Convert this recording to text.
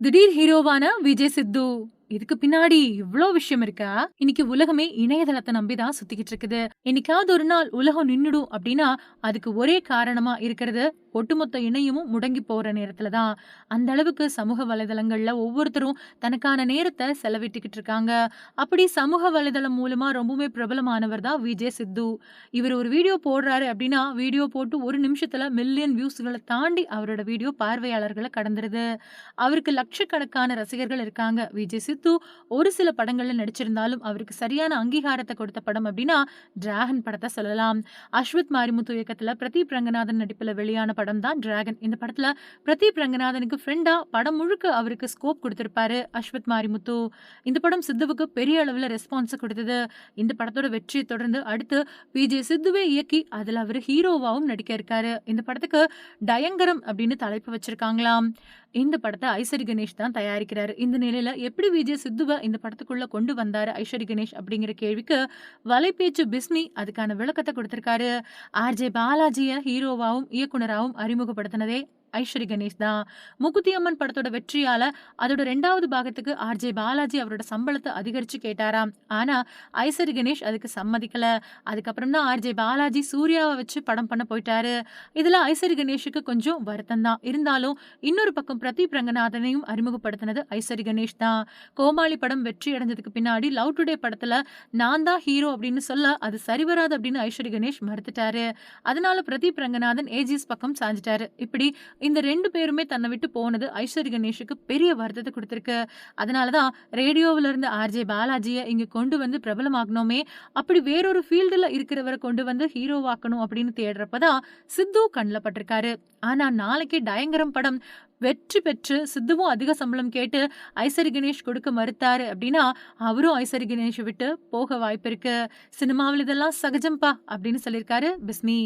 திடீர் ஹீரோவான விஜய் சித்து. இதுக்கு பின்னாடி இவ்ளோ விஷயம் இருக்கா? இன்னைக்கு உலகமே இணையதளத்த நம்பி தான் சுத்திக்கிட்டு இருக்குது. என்னைக்காவது ஒரு நாள் உலகம் நின்னுடும் அப்டின்னா, அதுக்கு ஒரே காரணமா இருக்கிறது ஒட்டுமொத்த இணையமும் முடங்கி போற நேரத்துல தான். அந்த அளவுக்கு சமூக வலைதளங்கள்ல ஒவ்வொருத்தரும் தனக்கான நேரத்த செலவிட்டுக்கிட்டு இருக்காங்க. அப்படி சமூக வலைதளம் மூலமா ரொம்பவுமே பிரபலமானவர் தான் விஜய் சித்து. இவர் ஒரு வீடியோ போடுறாரு அப்டின்னா, வீடியோ போட்டு 1 நிமிஷத்துல மில்லியன் வியூஸ்கள தாண்டி அவரோட வீடியோ பார்வையாளர்கள கடந்துருது. அவருக்கு லட்சக்கணக்கான ரசிகர்கள் இருக்காங்க. விஜய் சித்து ஒரு சில படங்கள்ல நடிச்சிருந்தாலும், அவருக்கு சரியான அங்கீகாரத்த கொடுத்த படம் அப்டின்னா, டிராகன் படத்த சொல்லலாம். அஸ்வத் மாரிமுத்து இயக்கத்துல பிரதீப் ரங்கநாதன் நடிப்புல வெளியான படம் தான் டிராகன். இந்த படத்துல பிரதீப் ரங்கநாதனுக்கு ஃப்ரெண்டா படம் முழுக்க அவருக்கு ஸ்கோப் குடுத்திருப்பாரு அஸ்வத் மாரிமுத்து. இந்த படம் சித்துவுக்கு பெரிய அளவுல ரெஸ்பான்ஸ் குடுத்தது. இந்த படத்தோட வெற்றியை தொடர்ந்து அடுத்து விஜய் சித்துவே இயக்கி அதுல அவரு ஹீரோவாவும் நடிக்க இருக்காரு. இந்த படத்துக்கு டயங்கரம் அப்படின்னு தலைப்பு வச்சிருக்காங்களாம். இந்த படத்த ஐசரி கணேஷ் தான் தயாரிக்கிறாரு. இந்த நிலையில எப்படி விஜய் சித்துவ இந்த படத்துக்குள்ள கொண்டு வந்தாரு ஐசரி கணேஷ் அப்படிங்கிற கேள்விக்கு வலைப்பேச்சு பிஸ்மி அதுக்கான விளக்கத்த குடுத்திருக்காரு. ஆர்ஜே பாலாஜிய ஹீரோவாவும் இயக்குனராவும் அறிமுகப்படுத்தினதே ஐஸ்வரி கணேஷ் தான். மூக்குத்தி அம்மன் படத்தோட வெற்றியால அதோட 2வது பாகத்துக்கு ஆர்ஜே பாலாஜி அவரோட சம்பளத்த அதிகரிச்சு கேட்டாராம். ஆனா ஐசரி கணேஷ் அதுக்கு சம்மதிக்கல. அதுக்கப்புறம் தான் ஆர்ஜே பாலாஜி சூர்யாவ வச்சு படம் பண்ண போயிட்டாரு. இதுல ஐசரி கணேஷுக்கு கொஞ்சம் வருத்தம் தான். இருந்தாலும் இன்னொரு பக்கம் பிரதீப் ரங்கநாதனையும் அறிமுகப்படுத்தினது ஐசரி கணேஷ் தான். கோமாளி படம் வெற்றி அடைஞ்சதுக்கு பின்னாடி லவ் டுடே படத்துல நான் தான் ஹீரோ அப்படின்னு சொல்ல அது சரிவராது அப்படின்னு ஐஸ்வரி கணேஷ் மறுத்துட்டாரு. அதனால பிரதீப் ரங்கநாதன் ஏஜிஎஸ் பக்கம் சாஞ்சிட்டாரு. இப்படி இந்த 2 பேருமே தன்னை விட்டு போனது ஐஸ்வரி கணேஷுக்கு பெரிய வருத்தத்தை குடுத்திருக்கு. அதனால தான் ரேடியோவுல இருந்த ஆர்ஜே பாலாஜிய இங்க கொண்டு வந்து பிரபலமாக்கணுமே, அப்படி வேறொரு ஃபீல்டுல இருக்கிறவர கொண்டு வந்து ஹீரோவாக்கணும் அப்படின்னு தேடுறப்ப தான் சித்து கண்ல பட்டிருக்காரு. ஆனா நாளைக்கே டயங்கரம் படம் வெற்றி பெற்று சித்துவும் அதிக சம்பளம் கேட்டு ஐசரி கணேஷ் கொடுக்க மறுத்தாரு அப்படின்னா, அவரும் ஐசரி கணேஷ விட்டு போக வாய்ப்பு இருக்கு. சினிமாவில் இதெல்லாம் சகஜம்பா அப்படின்னு சொல்லியிருக்காரு பிஸ்மி.